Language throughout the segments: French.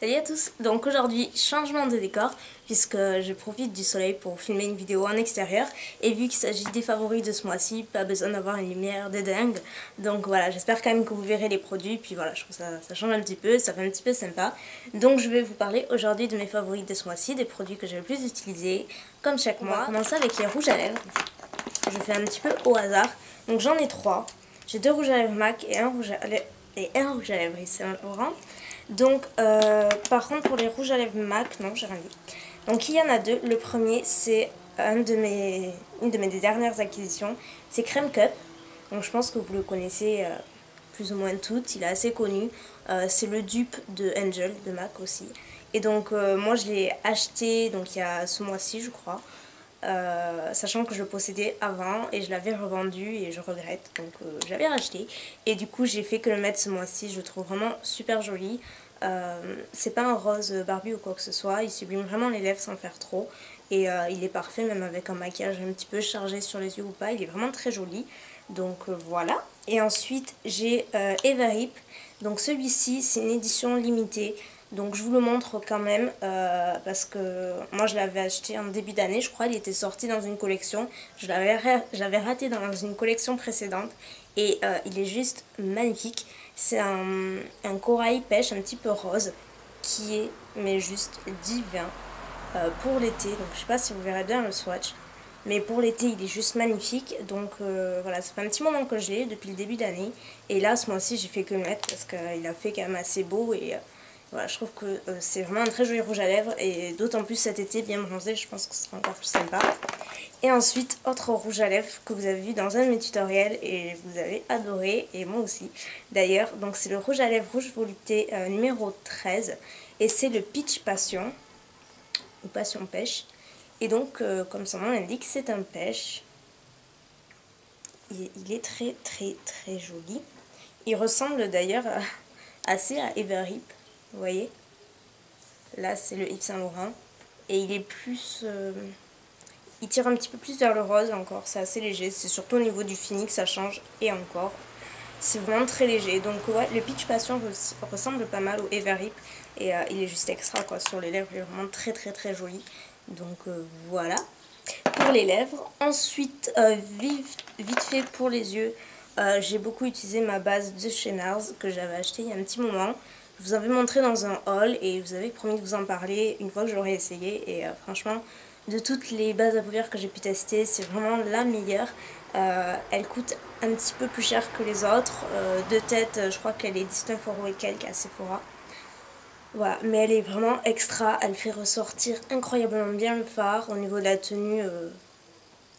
Salut à tous. Donc aujourd'hui, changement de décor puisque je profite du soleil pour filmer une vidéo en extérieur et vu qu'il s'agit des favoris de ce mois-ci, pas besoin d'avoir une lumière de dingue. Donc voilà, j'espère quand même que vous verrez les produits, puis voilà, je trouve ça change un petit peu, ça fait un petit peu sympa. Donc je vais vous parler aujourd'hui de mes favoris de ce mois-ci, des produits que j'ai le plus utilisés comme chaque mois. On va commencer avec les rouges à lèvres. Je fais un petit peu au hasard. Donc j'en ai trois. J'ai deux rouges à lèvres MAC et un rouge à lèvres Yves Saint Laurent. Donc, par contre, pour les rouges à lèvres MAC, non, j'ai rien dit. Donc, il y en a deux. Le premier, c'est une de mes dernières acquisitions. C'est Crème Cup. Donc, je pense que vous le connaissez plus ou moins toutes. Il est assez connu. C'est le dupe de Angel, de MAC aussi. Et donc, moi, je l'ai acheté donc, il y a ce mois-ci, je crois. Sachant que je le possédais avant et je l'avais revendu et je regrette, donc je l'avais racheté et du coup j'ai fait que le mettre ce mois-ci. Je le trouve vraiment super joli. C'est pas un rose Barbie ou quoi que ce soit, il sublime vraiment les lèvres sans faire trop et il est parfait même avec un maquillage un petit peu chargé sur les yeux ou pas, il est vraiment très joli. Donc voilà. Et ensuite j'ai Everip. Donc celui-ci c'est une édition limitée. Donc je vous le montre quand même parce que moi je l'avais acheté en début d'année, je crois. Il était sorti dans une collection. Je l'avais raté dans une collection précédente et il est juste magnifique. C'est un corail pêche un petit peu rose qui est mais juste divin pour l'été. Donc je sais pas si vous verrez bien le swatch. Mais pour l'été, il est juste magnifique. Donc voilà, ça fait un petit moment que je l'ai depuis le début d'année. Et là, ce mois-ci, j'ai fait que le mettre parce qu'il a fait quand même assez beau. Et voilà, je trouve que c'est vraiment un très joli rouge à lèvres. Et d'autant plus cet été, bien bronzé, je pense que ce sera encore plus sympa. Et ensuite, autre rouge à lèvres que vous avez vu dans un de mes tutoriels. Et vous avez adoré, et moi aussi d'ailleurs. Donc c'est le rouge à lèvres rouge volupté numéro 13. Et c'est le Peach Passion, ou Passion Pêche. Et donc, comme son nom l'indique, c'est un pêche. Il est très très très joli. Il ressemble d'ailleurs assez à Everip, vous voyez. Là, c'est le Yves Saint Laurent. Et il est plus... il tire un petit peu plus vers le rose encore, c'est assez léger. C'est surtout au niveau du fini que ça change, et encore. C'est vraiment très léger. Donc ouais, le Peach Passion ressemble pas mal au Everip. Et il est juste extra quoi, sur les lèvres, il est vraiment très très très joli. Donc voilà pour les lèvres. Ensuite, vite fait pour les yeux, j'ai beaucoup utilisé ma base de chez NARS que j'avais acheté il y a un petit moment. Je vous avais montré dans un haul et vous avez promis de vous en parler une fois que j'aurai essayé. Et franchement, de toutes les bases à paupières que j'ai pu tester, c'est vraiment la meilleure. Elle coûte un petit peu plus cher que les autres. De tête, je crois qu'elle est 19 € et quelques à Sephora. Voilà, mais elle est vraiment extra, elle fait ressortir incroyablement bien le fard. Au niveau de la tenue,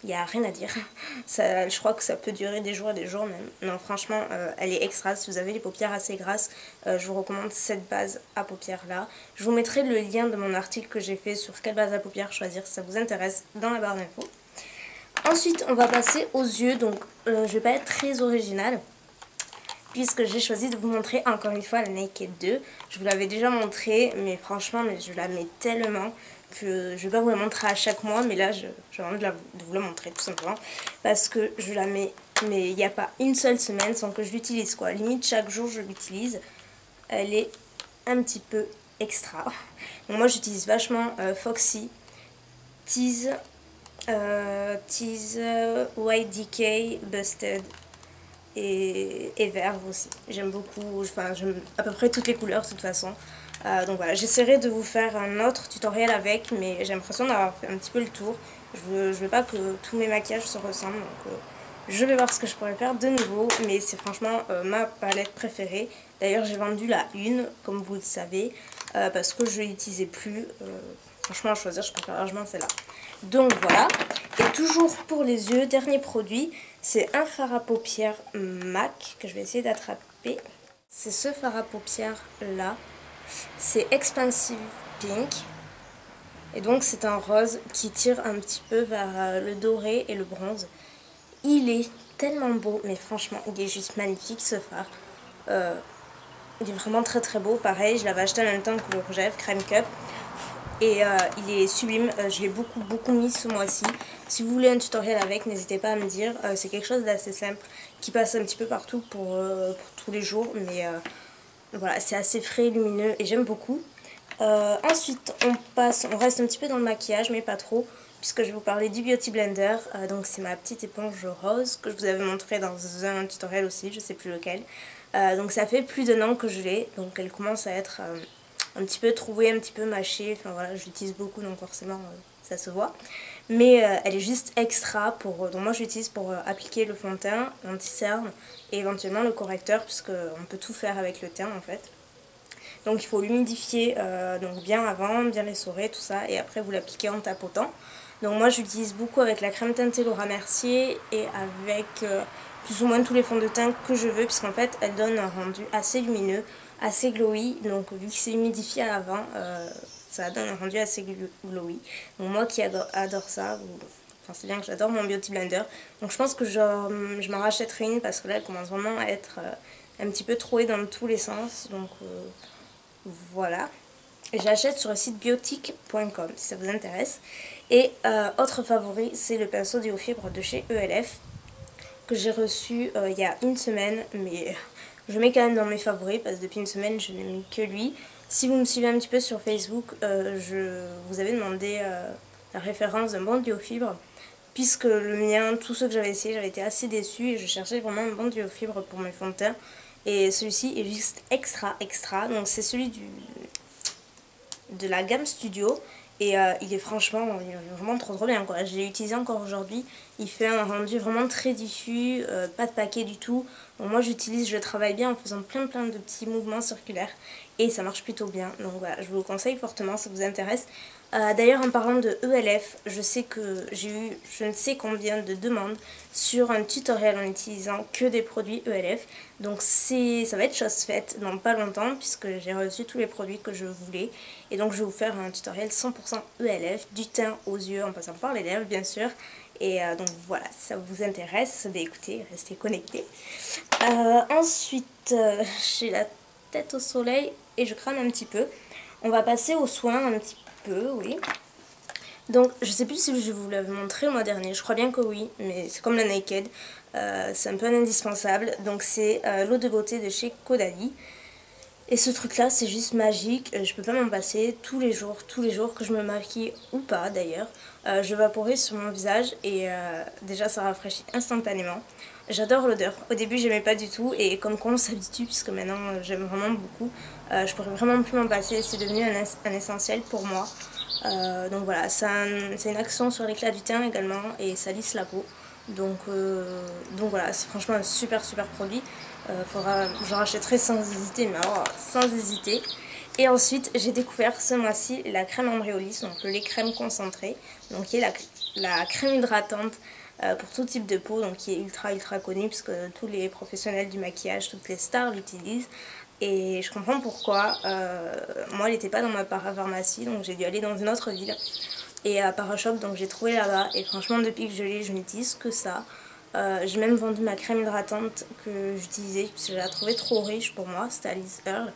il n'y a rien à dire. Ça, je crois que ça peut durer des jours et des jours même. Non, franchement, elle est extra. Si vous avez les paupières assez grasses, je vous recommande cette base à paupières là. Je vous mettrai le lien de mon article que j'ai fait sur quelle base à paupières choisir si ça vous intéresse dans la barre d'infos. Ensuite, on va passer aux yeux. Donc, je vais pas être très originale, puisque j'ai choisi de vous montrer encore une fois la Naked 2. Je vous l'avais déjà montré, mais franchement, je la mets tellement que je vais pas vous la montrer à chaque mois, mais là, j'ai envie de vous la montrer tout simplement, parce que je la mets, mais il n'y a pas une seule semaine sans que je l'utilise, quoi. Limite, chaque jour, je l'utilise. Elle est un petit peu extra. Donc moi, j'utilise vachement Foxy, Tease, White Decay, Busted et vert aussi. J'aime beaucoup, enfin j'aime à peu près toutes les couleurs de toute façon. Donc voilà, j'essaierai de vous faire un autre tutoriel avec, mais j'ai l'impression d'avoir fait un petit peu le tour. Je veux pas que tous mes maquillages se ressemblent, donc je vais voir ce que je pourrais faire de nouveau, mais c'est franchement ma palette préférée. D'ailleurs j'ai vendu la une, comme vous le savez, parce que je l'utilisais plus. Franchement à choisir, je préfère largement celle-là. Donc voilà, et toujours pour les yeux, dernier produit, c'est un fard à paupières MAC que je vais essayer d'attraper. C'est ce fard à paupières là, c'est Expansive Pink. Et donc c'est un rose qui tire un petit peu vers le doré et le bronze. Il est tellement beau, mais franchement il est juste magnifique ce fard. Il est vraiment très très beau, pareil je l'avais acheté en même temps que le rouge à lèvres Crème Cup. Et il est sublime, je l'ai beaucoup mis ce mois-ci. Si vous voulez un tutoriel avec, n'hésitez pas à me dire. C'est quelque chose d'assez simple, qui passe un petit peu partout pour tous les jours. Mais voilà, c'est assez frais et lumineux et j'aime beaucoup. Ensuite on reste un petit peu dans le maquillage mais pas trop, puisque je vais vous parler du Beauty Blender. Donc c'est ma petite éponge rose que je vous avais montré dans un tutoriel aussi, je sais plus lequel. Donc ça fait plus d'1 an que je l'ai, donc elle commence à être un petit peu trouée, un petit peu mâchée, enfin voilà, je l'utilise beaucoup donc forcément ça se voit. Mais elle est juste extra pour, donc moi je l'utilise pour appliquer le fond de teint, l'anti-cerne et éventuellement le correcteur, puisqu'on peut tout faire avec le teint en fait. Donc il faut l'humidifier donc bien avant, bien l'essorer, tout ça, et après vous l'appliquez en tapotant. Donc moi j'utilise beaucoup avec la crème teintée Laura Mercier et avec plus ou moins tous les fonds de teint que je veux, puisqu'en fait elle donne un rendu assez lumineux, assez glowy, donc vu que c'est humidifié à l'avant, ça donne un rendu assez glowy. Donc moi qui adore ça, enfin c'est bien que j'adore mon Beauty Blender, donc je pense que je m'en rachèterai une, parce que là elle commence vraiment à être un petit peu trouée dans tous les sens, donc voilà. J'achète sur le site biotique.com si ça vous intéresse. Et autre favori, c'est le pinceau duo fibre de chez ELF que j'ai reçu il y a une semaine, mais je mets quand même dans mes favoris parce que depuis une semaine je n'ai mis que lui. Si vous me suivez un petit peu sur Facebook, je vous avais demandé la référence d'un bon duo fibre, puisque le mien, tous ceux que j'avais essayé, j'avais été assez déçue et je cherchais vraiment un bon duo fibre pour mes fonds de teint. Et celui-ci est juste extra, donc c'est celui de la gamme Studio. Et il est vraiment trop bien quoi. Je l'ai utilisé encore aujourd'hui, il fait un rendu vraiment très diffus, pas de paquet du tout. Donc moi je le travaille bien en faisant plein de petits mouvements circulaires et ça marche plutôt bien. Donc voilà, je vous le conseille fortement si ça vous intéresse. D'ailleurs en parlant de ELF, je sais que j'ai eu je ne sais combien de demandes sur un tutoriel en utilisant que des produits ELF. Donc ça va être chose faite dans pas longtemps, puisque j'ai reçu tous les produits que je voulais. Et donc je vais vous faire un tutoriel 100% ELF, du teint aux yeux en passant par les lèvres bien sûr. Et donc voilà, si ça vous intéresse, bah écoutez, restez connectés. Ensuite, j'ai la tête au soleil et je crame un petit peu. On va passer aux soins un petit peu, oui. Donc je sais plus si je vous l'avais montré le mois dernier, je crois bien que oui, mais c'est comme la Naked, c'est un peu un indispensable. Donc c'est l'eau de beauté de chez Caudalie. Et ce truc là c'est juste magique, je peux pas m'en passer tous les jours que je me maquille ou pas d'ailleurs. Je vaporise sur mon visage et déjà ça rafraîchit instantanément. J'adore l'odeur, au début j'aimais pas du tout et comme quoi on s'habitue, puisque maintenant j'aime vraiment beaucoup. Je pourrais vraiment plus m'en passer, c'est devenu un essentiel pour moi. Donc voilà, c'est une action sur l'éclat du teint également et ça lisse la peau. Donc voilà, c'est franchement un super produit. J'en rachèterai sans hésiter, mais alors sans hésiter. Et ensuite j'ai découvert ce mois-ci la crème Embryolisse, donc le lait crème concentré, donc qui est la crème hydratante pour tout type de peau, donc qui est ultra connue puisque tous les professionnels du maquillage, toutes les stars l'utilisent. Et je comprends pourquoi. Moi elle n'était pas dans ma parapharmacie, donc j'ai dû aller dans une autre ville. Et à Parashop, donc j'ai trouvé là-bas. Et franchement depuis que je l'ai, je n'utilise que ça. J'ai même vendu ma crème hydratante que j'utilisais parce que je la trouvais trop riche pour moi, c'était Alice Earl.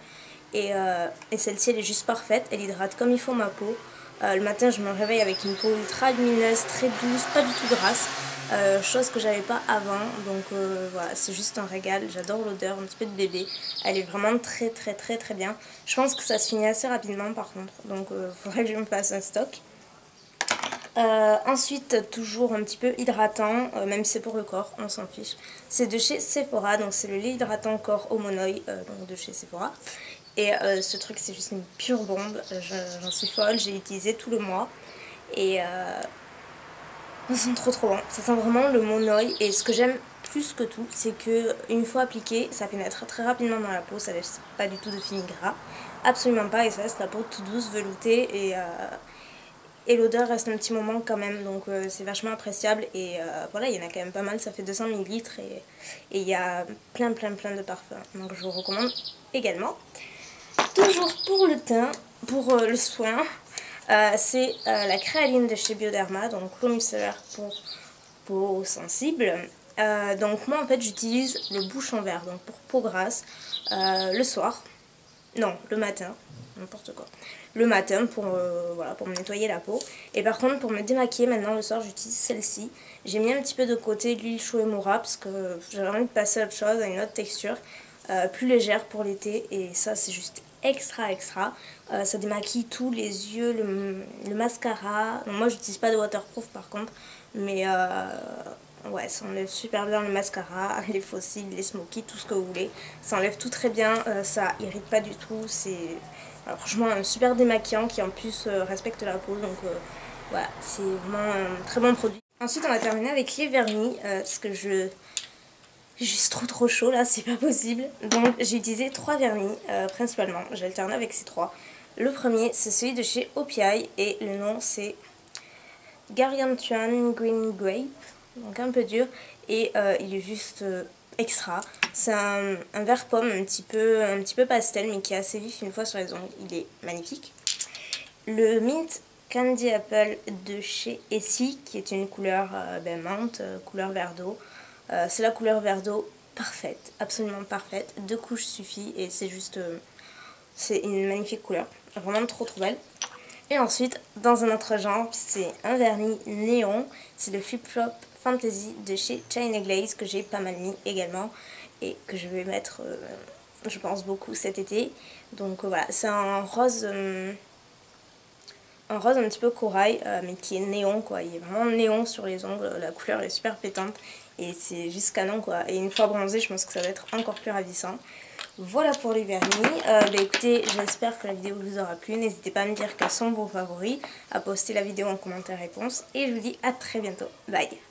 Et celle-ci elle est juste parfaite, elle hydrate comme il faut ma peau. Le matin je me réveille avec une peau ultra lumineuse, très douce, pas du tout grasse. Chose que j'avais pas avant, donc voilà, c'est juste un régal. J'adore l'odeur, un petit peu de bébé, elle est vraiment très bien. Je pense que ça se finit assez rapidement par contre, donc faudrait que je me fasse un stock. Ensuite toujours un petit peu hydratant, même si c'est pour le corps, on s'en fiche. C'est de chez Sephora, donc c'est le lait hydratant corps Homonoi, donc de chez Sephora. Et ce truc c'est juste une pure bombe, j'en suis folle, j'ai utilisé tout le mois. Et ça sent trop bon, ça sent vraiment le Monoi. Et ce que j'aime plus que tout, c'est que une fois appliqué, ça pénètre très rapidement dans la peau, ça laisse pas du tout de fini gras, absolument pas, et ça laisse la peau toute douce, veloutée, et l'odeur reste un petit moment quand même, donc c'est vachement appréciable. Et voilà, il y en a quand même pas mal, ça fait 200 ml et il y a plein de parfums, donc je vous recommande également. Toujours pour le teint, pour le soin, c'est la créaline de chez Bioderma, donc l'eau micellaire pour peau sensible. Donc moi en fait j'utilise le bouchon vert, donc pour peau grasse, le soir, non le matin, n'importe quoi, le matin voilà, pour me nettoyer la peau. Et par contre pour me démaquiller maintenant le soir j'utilise celle-ci. J'ai mis un petit peu de côté l'huile Shu-Uemura parce que j'avais envie de passer à autre chose, à une autre texture, plus légère pour l'été, et ça c'est juste extra. Ça démaquille tout, les yeux, le mascara. Donc, moi j'utilise pas de waterproof par contre, mais ouais, ça enlève super bien le mascara, les faux cils, les smokies, tout ce que vous voulez. Ça enlève tout très bien, ça irrite pas du tout. C'est franchement un super démaquillant qui en plus respecte la peau. Donc voilà, c'est vraiment un très bon produit. Ensuite on va terminer avec les vernis, parce que j'ai juste trop chaud là, c'est pas possible. Donc j'ai utilisé 3 vernis principalement, j'ai alterné avec ces 3. Le premier c'est celui de chez OPI et le nom c'est Gargantuan Green Grape, donc un peu dur, et il est juste extra. C'est un vert pomme un petit peu pastel mais qui est assez vif une fois sur les ongles, il est magnifique. Le Mint Candy Apple de chez Essie qui est une couleur menthe, couleur verre d'eau. C'est la couleur verre d'eau parfaite, absolument parfaite, 2 couches suffit et c'est juste, c'est une magnifique couleur, vraiment trop belle. Et ensuite, dans un autre genre, c'est un vernis néon, c'est le Flip Flop Fantasy de chez China Glaze que j'ai pas mal mis également et que je vais mettre, je pense, beaucoup cet été. Donc voilà, c'est un rose un petit peu corail, mais qui est néon quoi, il est vraiment néon sur les ongles, la couleur est super pétante et c'est juste canon quoi. Et une fois bronzé, je pense que ça va être encore plus ravissant. Voilà pour les vernis. Écoutez, j'espère que la vidéo vous aura plu. N'hésitez pas à me dire quels sont vos favoris, à poster la vidéo en commentaire réponse. Et je vous dis à très bientôt. Bye!